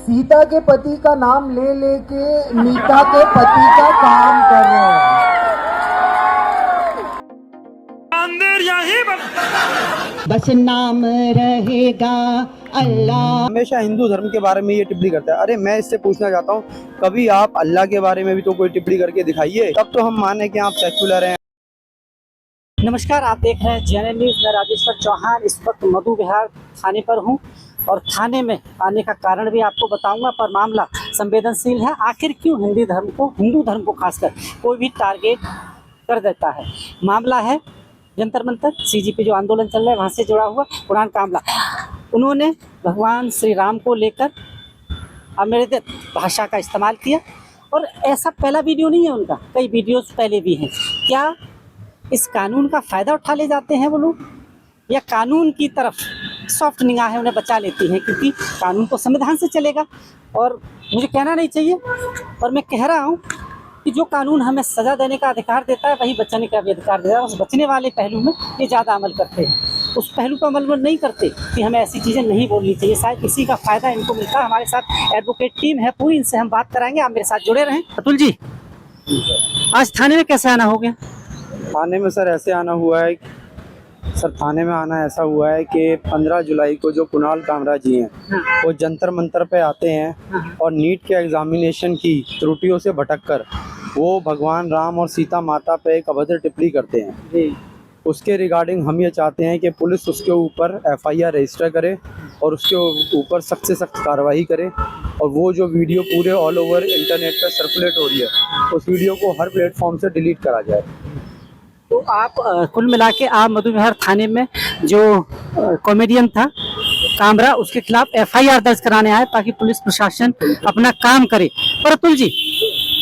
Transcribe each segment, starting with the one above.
सीता के पति का नाम ले लेके नीता के पति का काम कर रहे हैं। बस नाम रहेगा अल्लाह। हमेशा हिंदू धर्म के बारे में ये टिप्पणी करता है। अरे मैं इससे पूछना चाहता हूँ, कभी आप अल्लाह के बारे में भी तो कोई टिप्पणी करके दिखाइए, तब तो हम माने कि आप सेक्युलर हैं। नमस्कार, आप देख रहे हैं JNN न्यूज़। मैं राजेश्वर चौहान इस वक्त मधु विहार थाने पर हूं और थाने में आने का कारण भी आपको बताऊंगा, पर मामला संवेदनशील है। आखिर क्यों हिंदू धर्म को खासकर कोई भी टारगेट कर देता है। मामला है जंतर मंतर CGP जो आंदोलन चल रहा है वहाँ से जुड़ा हुआ कुरान का मामला। उन्होंने भगवान श्री राम को लेकर अमृत भाषा का इस्तेमाल किया और ऐसा पहला वीडियो नहीं है उनका, कई वीडियोस पहले भी हैं। क्या इस कानून का फ़ायदा उठा ले जाते हैं वो लोग, या कानून की तरफ सॉफ्ट निगाहें उन्हें बचा लेती हैं, क्योंकि कानून तो संविधान से चलेगा और मुझे कहना नहीं चाहिए और मैं कह रहा हूँ कि जो कानून हमें सज़ा देने का अधिकार देता है वही बचने का भी अधिकार देता है। उस बचने वाले पहलू में ये ज़्यादा अमल करते हैं, उस पहलू पर अमल नहीं करते कि हमें ऐसी चीज़ें नहीं बोलनी चाहिए। शायद इसी का फ़ायदा इनको मिलता है। हमारे साथ एडवोकेट टीम है पूरी, इनसे हम बात कराएंगे। आप मेरे साथ जुड़े रहें। अतुल जी, आज थाने में कैसे आना हो गया? थाने में सर ऐसे आना हुआ है, सर थाने में आना ऐसा हुआ है कि 15 जुलाई को जो कुणाल कामरा जी हैं वो जंतर मंतर पे आते हैं और नीट के एग्जामिनेशन की त्रुटियों से भटककर वो भगवान राम और सीता माता पे एक अभद्र टिप्पणी करते हैं। उसके रिगार्डिंग हम ये चाहते हैं कि पुलिस उसके ऊपर FIR रजिस्टर करे और उसके ऊपर सख्त से सख्त कार्रवाई करे, और वो जो वीडियो पूरे ऑल ओवर इंटरनेट पर सर्कुलेट हो रही है उस वीडियो को हर प्लेटफॉर्म से डिलीट करा जाए। तो आप कुल मिला के आप मधु विहार थाने में जो कॉमेडियन था कामरा, उसके खिलाफ FIR दर्ज कराने आए ताकि पुलिस प्रशासन अपना काम करे। पर अतुल जी,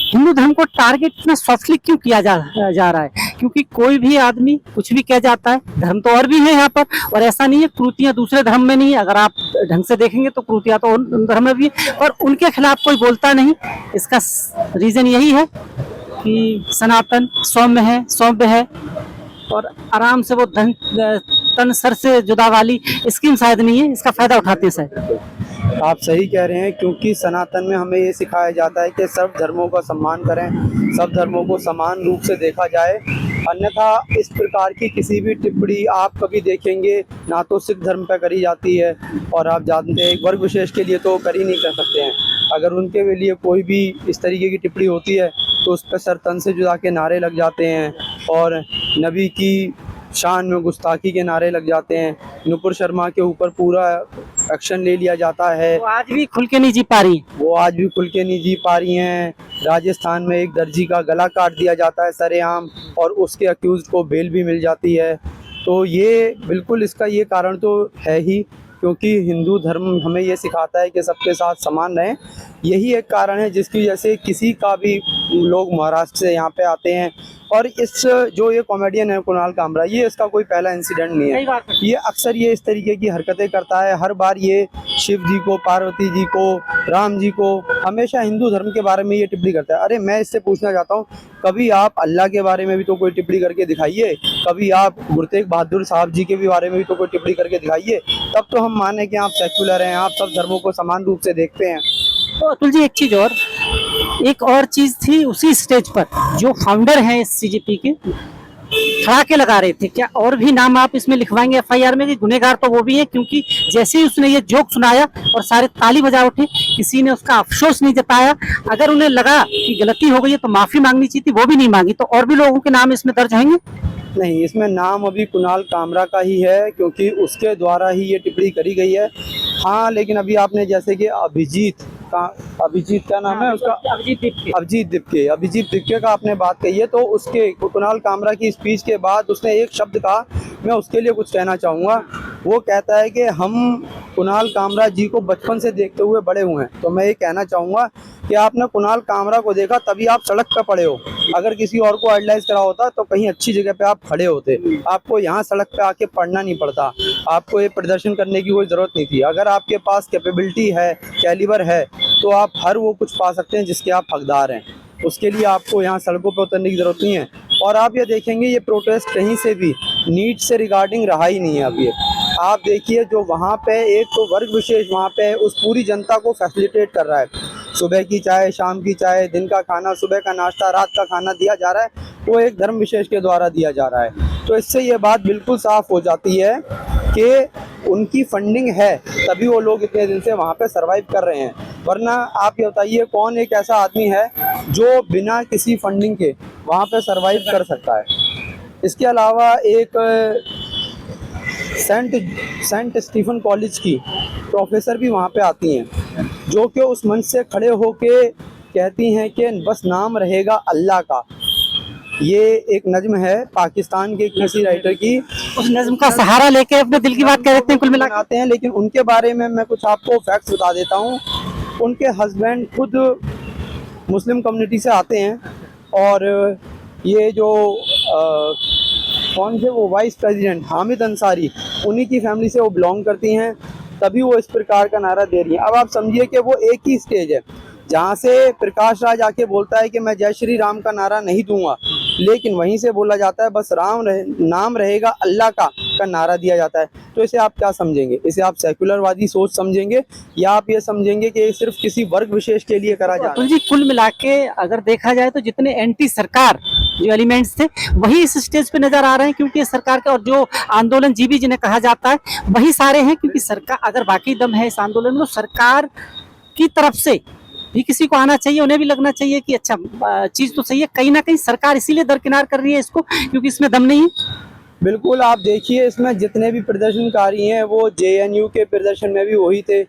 हिंदू धर्म को टारगेट इतना सॉफ्टली क्यों किया जा रहा है? क्योंकि कोई भी आदमी कुछ भी कह जाता है। धर्म तो और भी है यहाँ पर, और ऐसा नहीं है कृतियाँ दूसरे धर्म में नहीं है। अगर आप ढंग से देखेंगे तो कृतियाँ तो उन धर्म में भी है, पर उनके खिलाफ कोई बोलता नहीं। इसका रीज़न यही है कि सनातन सौम्य है और आराम से वो तन सर से जुदा वाली स्कीम शायद नहीं है, इसका फ़ायदा उठाते हैं शायद। आप सही कह रहे हैं, क्योंकि सनातन में हमें ये सिखाया जाता है कि सब धर्मों का सम्मान करें, सब धर्मों को समान रूप से देखा जाए। अन्यथा इस प्रकार की किसी भी टिप्पणी आप कभी देखेंगे ना तो सिख धर्म पर करी जाती है, और आप जानते हैं एक वर्ग विशेष के लिए तो कर ही नहीं कर सकते हैं। अगर उनके लिए कोई भी इस तरीके की टिप्पणी होती है तो उस पर सर तन से जुदा के नारे लग जाते हैं और नबी की शान में गुस्ताखी के नारे लग जाते हैं। नुपुर शर्मा के ऊपर पूरा एक्शन ले लिया जाता है। वो आज भी खुल के नहीं जी पा रही हैं। राजस्थान में एक दर्जी का गला काट दिया जाता है सरेआम, और उसके अक्यूज़ को बेल भी मिल जाती है। तो ये बिल्कुल इसका ये कारण तो है ही, क्योंकि हिंदू धर्म हमें ये सिखाता है कि सबके साथ समान रहें। यही एक कारण है जिसकी वजह से किसी का भी लोग महाराष्ट्र से यहाँ पे आते हैं। और इस जो ये कॉमेडियन है कुणाल कामरा, ये इसका कोई पहला इंसिडेंट नहीं है। ये अक्सर ये इस तरीके की हरकतें करता है। हर बार ये शिव जी को, पार्वती जी को, राम जी को, हमेशा हिंदू धर्म के बारे में ये टिप्पणी करता है। अरे मैं इससे पूछना चाहता हूँ, कभी आप अल्लाह के बारे में भी तो कोई टिप्पणी करके दिखाइए, कभी आप गुरु तेग बहादुर साहब जी के भी बारे में भी तो कोई टिप्पणी करके दिखाइए, तब तो हम माने कि आप सेक्युलर हैं, आप सब धर्मों को समान रूप से देखते हैं। तो अतुल जी, एक और चीज़ थी उसी स्टेज पर, जो फाउंडर हैं इस CGP के ठहाके लगा रहे थे। क्या और भी नाम आप इसमें लिखवाएंगे FIR में कि गुनहगार तो वो भी है? क्योंकि जैसे ही उसने ये जोक सुनाया और सारे ताली बजा उठे, किसी ने उसका अफसोस नहीं जताया। अगर उन्हें लगा कि गलती हो गई है तो माफ़ी मांगनी चाहिए थी, वो भी नहीं मांगी। तो और भी लोगों के नाम इसमें दर्ज होंगे? नहीं, इसमें नाम अभी कुणाल कामरा का ही है, क्योंकि उसके द्वारा ही ये टिप्पणी करी गई है। हाँ, लेकिन अभी आपने जैसे कि अभिजीत का नाम है उसका, अभिजीत दिपके का आपने बात कही है, तो उसके कुणाल कामरा की स्पीच के बाद उसने एक शब्द कहा, मैं उसके लिए कुछ कहना चाहूँगा। वो कहता है कि हम कुणाल कामरा जी को बचपन से देखते हुए बड़े हुए हैं। तो मैं ये कहना चाहूँगा कि आपने कुणाल कामरा को देखा तभी आप सड़क पर पड़े हो। अगर किसी और को आइडलाइज करा होता तो कहीं अच्छी जगह पे आप खड़े होते। आपको यहाँ सड़क पे आके पढ़ना नहीं पड़ता, आपको ये प्रदर्शन करने की कोई ज़रूरत नहीं थी। अगर आपके पास कैपेबिलिटी है, कैलिबर है, तो आप हर वो कुछ पा सकते हैं जिसके आप हकदार हैं। उसके लिए आपको यहाँ सड़कों पर उतरने की ज़रूरत नहीं है। और आप ये देखेंगे ये प्रोटेस्ट कहीं से भी नीट से रिगार्डिंग रहा ही नहीं है। अब ये आप देखिए जो वहाँ पे एक तो वर्ग विशेष वहाँ पे उस पूरी जनता को फैसिलिटेट कर रहा है। सुबह की चाय, शाम की चाय, दिन का खाना, सुबह का नाश्ता, रात का खाना दिया जा रहा है, वो एक धर्म विशेष के द्वारा दिया जा रहा है। तो इससे ये बात बिल्कुल साफ़ हो जाती है कि उनकी फंडिंग है, तभी वो लोग इतने दिन से वहाँ पे सरवाइव कर रहे हैं। वरना आप ये बताइए कौन एक ऐसा आदमी है जो बिना किसी फंडिंग के वहाँ पे सरवाइव कर सकता है। इसके अलावा एक सेंट स्टीफन कॉलेज की प्रोफेसर भी वहाँ पे आती हैं, जो कि उस मंच से खड़े होके कहती हैं कि बस नाम रहेगा अल्लाह का। ये एक नज्म है पाकिस्तान के किसी राइटर की, उस नज्म का सहारा लेके अपने दिल की बात कह देते हैं कुल मिला बनाते हैं। लेकिन उनके बारे में मैं कुछ आपको फैक्ट्स बता देता हूँ। उनके हस्बैंड खुद मुस्लिम कम्युनिटी से आते हैं, और ये जो कौन थे वो वाइस प्रेसिडेंट हामिद अंसारी, उन्हीं की फैमिली से वो बिलोंग करती हैं, तभी वो इस प्रकार का नारा दे रही हैं। अब आप समझिए कि वो एक ही स्टेज है जहाँ से प्रकाश राज आके बोलता है कि मैं जय श्री राम का नारा नहीं दूंगा, लेकिन वहीं से बोला जाता है बस नाम रहेगा अल्लाह का नारा दिया जाता है। तो इसे आप क्या समझेंगे? इसे आप सेकुलरवादी सोच समझेंगे, या आप ये समझेंगे कि सिर्फ किसी वर्ग विशेष के लिए करा जा रहा है? जी कुल मिला के अगर देखा जाए तो जितने एंटी सरकार जो एलिमेंट्स थे वही इस स्टेज पे नजर आ रहे हैं, क्योंकि सरकार का और जो आंदोलन जीबी जिन्हें कहा जाता है वही सारे हैं। क्योंकि सरकार अगर बाकी दम है इस आंदोलन में तो सरकार की तरफ से भी किसी को आना चाहिए, उन्हें भी लगना चाहिए कि अच्छा चीज तो सही है। कहीं ना कहीं सरकार इसीलिए दरकिनार कर रही है इसको, क्योंकि इसमें दम नहीं है। बिल्कुल, आप देखिए इसमें जितने भी प्रदर्शनकारी हैं वो JNU के प्रदर्शन में भी वही थे,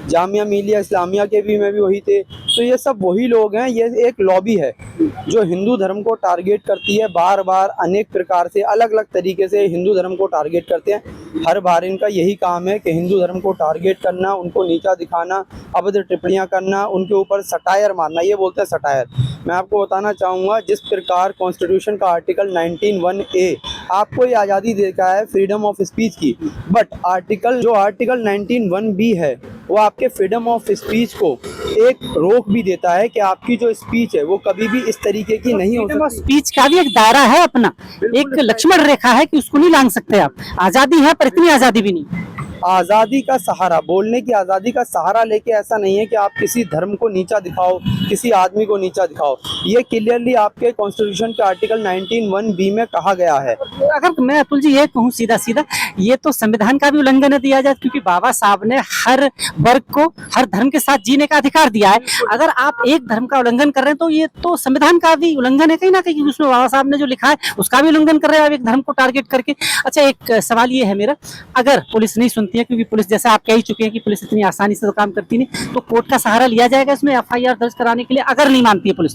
जामिया मिलिया इस्लामिया के भी में भी वही थे। तो ये सब वही लोग हैं। ये एक लॉबी है जो हिंदू धर्म को टारगेट करती है, बार बार अनेक प्रकार से अलग अलग तरीके से हिंदू धर्म को टारगेट करते हैं। हर बार इनका यही काम है कि हिंदू धर्म को टारगेट करना, उनको नीचा दिखाना, अभद्र टिप्पणियाँ करना, उनके ऊपर सटायर मारना, ये बोलते हैं सटायर। मैं आपको बताना चाहूँगा, जिस प्रकार कॉन्स्टिट्यूशन का आर्टिकल 19(1)A आपको ये आज़ादी देता है फ्रीडम ऑफ स्पीच की, बट आर्टिकल 19(1)B है वो आपके फ्रीडम ऑफ स्पीच को एक रोक भी देता है कि आपकी जो स्पीच है वो कभी भी इस तरीके की नहीं हो सकती। स्पीच का भी एक दायरा है अपना, एक लक्ष्मण रेखा है कि उसको नहीं लांघ सकते आप। आजादी है पर इतनी आजादी भी नहीं। आज़ादी का सहारा, बोलने की आज़ादी का सहारा लेके ऐसा नहीं है कि आप किसी धर्म को नीचा दिखाओ, किसी आदमी को नीचा दिखाओ। ये क्लियरली आपके कॉन्स्टिट्यूशन के आर्टिकल 19(1)B में कहा गया है। अगर मैं अतुल जी ये कहूँ सीधा सीधा, ये तो संविधान का भी उल्लंघन है दिया जाए, क्योंकि बाबा साहब ने हर वर्ग को हर धर्म के साथ जीने का अधिकार दिया है। अगर आप एक धर्म का उल्लंघन कर रहे हैं तो ये तो संविधान का भी उल्लंघन है कहीं ना कहीं। उसमें बाबा साहब ने जो लिखा है उसका भी उल्लंघन कर रहे हैं आप एक धर्म को टारगेट करके। अच्छा, एक सवाल ये है मेरा, अगर पुलिस नहीं सुनती है, क्योंकि पुलिस जैसा आप कह ही चुके हैं कि पुलिस इतनी आसानी से तो काम करती नहीं, तो कोर्ट का सहारा लिया जाएगा इसमें FIR दर्ज कराने के लिए अगर नहीं मानती है पुलिस?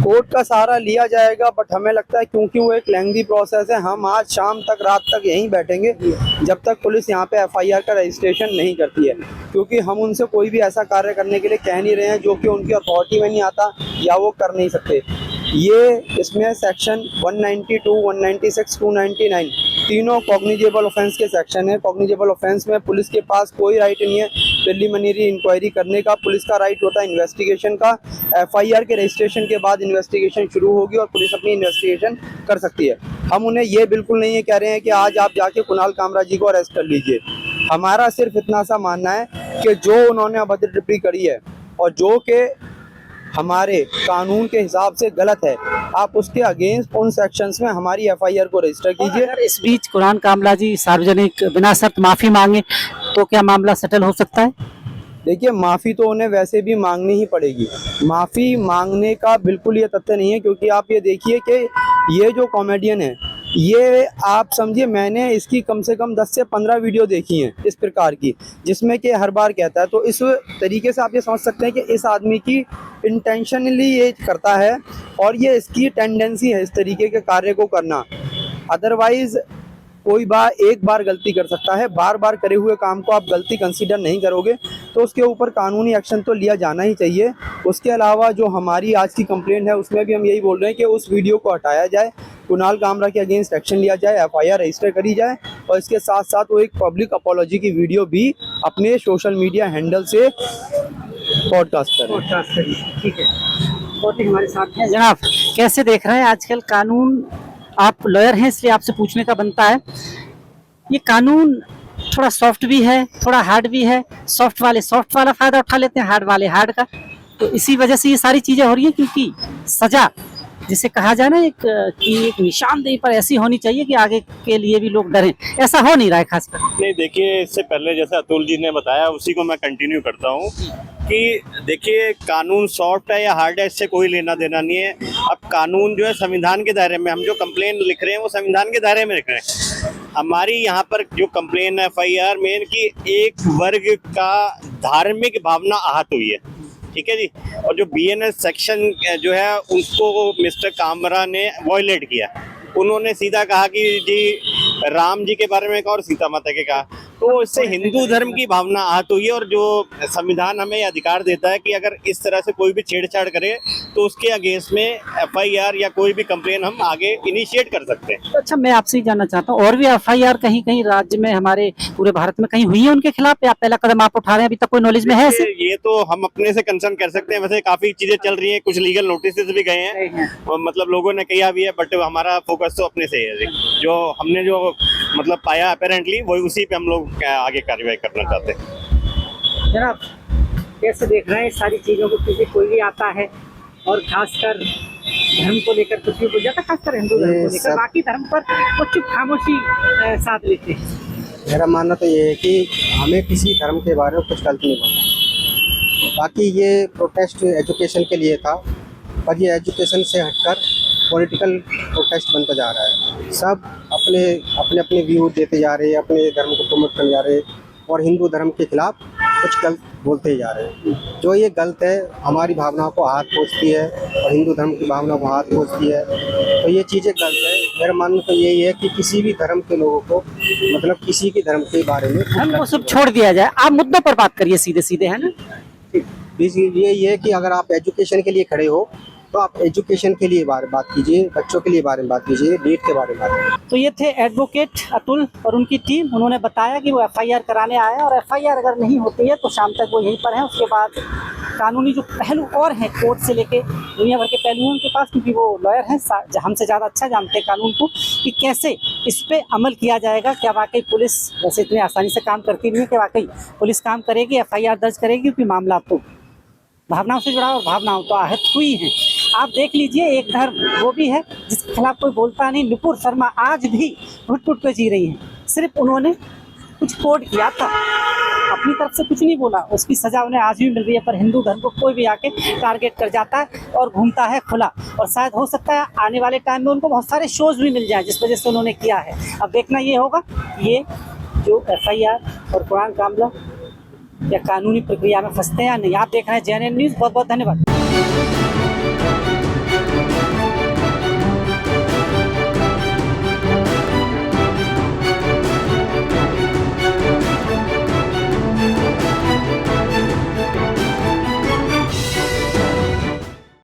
कोर्ट का सहारा लिया जाएगा, बट हमें लगता है क्योंकि वो एक लेंथी प्रोसेस है, हम आज शाम तक रात तक यहीं बैठेंगे जब तक पुलिस यहाँ पे FIR का रजिस्ट्रेशन नहीं करती है। क्योंकि हम उनसे कोई भी ऐसा कार्य करने के लिए कह नहीं रहे हैं जो कि उनकी अथॉरिटी में नहीं आता या वो कर नहीं सकते। ये इसमें सेक्शन 192, 196, 299 तीनों कॉग्निजेबल ऑफेंस के सेक्शन है। कॉग्निजेबल ऑफेंस में पुलिस के पास कोई राइट नहीं है प्रिलिमिनरी इंक्वायरी करने का। पुलिस का राइट होता है इन्वेस्टिगेशन का। FIR के रजिस्ट्रेशन के बाद इन्वेस्टिगेशन शुरू होगी और पुलिस अपनी इन्वेस्टिगेशन कर सकती है। हम उन्हें ये बिल्कुल नहीं कह रहे हैं कि आज आप जाके कुणाल कामरा जी को अरेस्ट कर लीजिए। हमारा सिर्फ इतना सा मानना है कि जो उन्होंने अभद्र टिप्पणी करी है और जो कि हमारे कानून के हिसाब से गलत है, आप उसके अगेंस्ट उन सेक्शंस में हमारी FIR को रजिस्टर कीजिए। इस बीच कुणाल कामरा जी सार्वजनिक बिना शर्त माफी मांगे तो क्या मामला सेटल हो सकता है? देखिए, माफ़ी तो उन्हें वैसे भी मांगनी ही पड़ेगी। माफ़ी मांगने का बिल्कुल ये तथ्य नहीं है, क्योंकि आप ये देखिए कि ये जो कॉमेडियन है, ये आप समझिए मैंने इसकी कम से कम 10 से 15 वीडियो देखी हैं इस प्रकार की, जिसमें कि हर बार कहता है। तो इस तरीके से आप ये समझ सकते हैं कि इस आदमी की इंटेंशनली ये करता है और ये इसकी टेंडेंसी है इस तरीके के कार्य को करना। अदरवाइज़ कोई एक बार गलती कर सकता है, बार बार करे हुए काम को आप गलती कंसीडर नहीं करोगे तो उसके ऊपर कानूनी एक्शन तो लिया जाना ही चाहिए। उसके अलावा जो हमारी आज की कंप्लेंट है उसमें भी हम यही बोल रहे हैं कि उस वीडियो को हटाया जाए, कुणाल कामरा के अगेंस्ट एक्शन लिया जाए, FIR रजिस्टर करी जाए और इसके साथ साथ वो एक पब्लिक अपॉलॉजी की वीडियो भी अपने सोशल मीडिया हैंडल से पॉडकास्ट करें। ठीक है, और हमारे साथ हैं जनाब। कैसे देख रहे हैं आजकल कानून? आप लॉयर हैं इसलिए आपसे पूछने का बनता है, ये कानून थोड़ा सॉफ्ट भी है, थोड़ा हार्ड भी है। सॉफ्ट वाले सॉफ्ट वाला फायदा उठा लेते हैं, हार्ड वाले हार्ड का। तो इसी वजह से ये सारी चीजें हो रही है, क्योंकि सजा जिसे कहा जाए ना कि एक निशानदेही पर ऐसी होनी चाहिए कि आगे के लिए भी लोग डरें। ऐसा हो नहीं रहा है खासकर। नहीं, देखिए, इससे पहले जैसे अतुल जी ने बताया उसी को मैं कंटिन्यू करता हूँ कि देखिए, कानून सॉफ्ट है या हार्ड है इससे कोई लेना देना नहीं है। अब कानून जो है संविधान के दायरे में, हम जो कंप्लेन लिख रहे हैं वो संविधान के दायरे में लिख रहे हैं। हमारी यहाँ पर जो कंप्लेन है FIR में कि एक वर्ग का धार्मिक भावना आहत हुई है, ठीक है जी। और जो BNS सेक्शन जो है उसको मिस्टर कामरा ने वॉयलेट किया। उन्होंने सीधा कहा कि जी राम जी के बारे में कहा और सीता माता के कहा, तो इससे हिंदू धर्म की भावना आहत हुई है। और जो संविधान हमें अधिकार देता है कि अगर इस तरह से कोई भी छेड़छाड़ करे तो उसके अगेंस्ट में FIR या कोई भी कंप्लेन हम आगे इनिशिएट कर सकते हैं। तो अच्छा, मैं आपसे ही जानना चाहता हूँ, और भी FIR कहीं कहीं राज्य में, हमारे पूरे भारत में कहीं हुई है उनके खिलाफ, या पहला कदम आप उठा रहे हैं? अभी तक कोई नॉलेज में है ऐसे? ये तो हम अपने से कंसर्न कर सकते हैं। वैसे काफी चीजें चल रही हैं, कुछ लीगल नोटिस भी गए हैं, मतलब लोगों ने किया भी है, बट हमारा फोकस तो अपने से है। जो हमने जो मतलब पाया अपेरेंटली वही उसी पे हम लोग आगे कार्रवाई करना चाहते हैं। जनाब, कैसे देख रहे हैं इस सारी चीजों को? क्योंकि कोई भी आता है और खासकर धर्म को लेकर कुछ भी बोल जाता है, खासकर हिंदू धर्म को लेकर, बाकी धर्म पर वो चुप खामोशी साथ लेते हैं। मेरा मानना तो ये है कि हमें किसी धर्म के बारे में कुछ गलत नहीं बोलना। बाकी ये प्रोटेस्ट एजुकेशन के लिए था, पर ये एजुकेशन से हटकर पॉलिटिकल प्रोटेस्ट बनता जा रहा है। सब अपने अपने अपने व्यू देते जा रहे हैं, अपने धर्म को प्रमोट करने जा रहे हैं और हिंदू धर्म के खिलाफ कुछ गलत बोलते ही जा रहे हैं। जो ये गलत है, हमारी भावनाओं को हाथ पहुँचती है और हिंदू धर्म की भावनाओं को हाथ पहुँचती है, तो ये चीज़ें गलत है। मेरा मानना तो यही है कि किसी भी धर्म के लोगों को, मतलब किसी के धर्म के बारे में धर्म को सब छोड़ दिया जाए। आप मुद्दों पर बात करिए सीधे सीधे, है ना? यही है कि अगर आप एजुकेशन के लिए खड़े हो तो आप एजुकेशन के लिए बात कीजिए, बच्चों के लिए बारे में बात कीजिए, नीट के बारे में बात कीजिए। तो ये थे एडवोकेट अतुल और उनकी टीम। उन्होंने बताया कि वो FIR कराने आए हैं, और FIR अगर नहीं होती है तो शाम तक वो यहीं पर हैं। उसके बाद कानूनी जो पहलू और हैं, कोर्ट से लेके दुनिया भर के पहलू हैं उनके पास, क्योंकि वो लॉयर हैं, हमसे ज़्यादा अच्छा जानते हैं कानून को, कि कैसे इस पर अमल किया जाएगा। क्या वाकई पुलिस वैसे इतनी आसानी से काम करती नहीं है, कि वाकई पुलिस काम करेगी, FIR दर्ज करेगी, क्योंकि मामला तो भावनाओं से जुड़ा और भावनाओं तो आहत हुई हैं। आप देख लीजिए, एक धर्म वो भी है जिसके खिलाफ कोई बोलता नहीं। नुपुर शर्मा आज भी घुट-घुट पे जी रही हैं। सिर्फ उन्होंने कुछ कोड किया था, अपनी तरफ से कुछ नहीं बोला, उसकी सजा उन्हें आज भी मिल रही है। पर हिंदू धर्म को कोई भी आके टारगेट कर जाता है और घूमता है खुला। और शायद हो सकता है आने वाले टाइम में उनको बहुत सारे शोज भी मिल जाए, जिस वजह से उन्होंने किया है। अब देखना ये होगा, ये जो FIR और कुरान कामला या कानूनी प्रक्रिया में फंसते हैं या नहीं। आप देख रहे हैं JNN न्यूज़। बहुत बहुत धन्यवाद।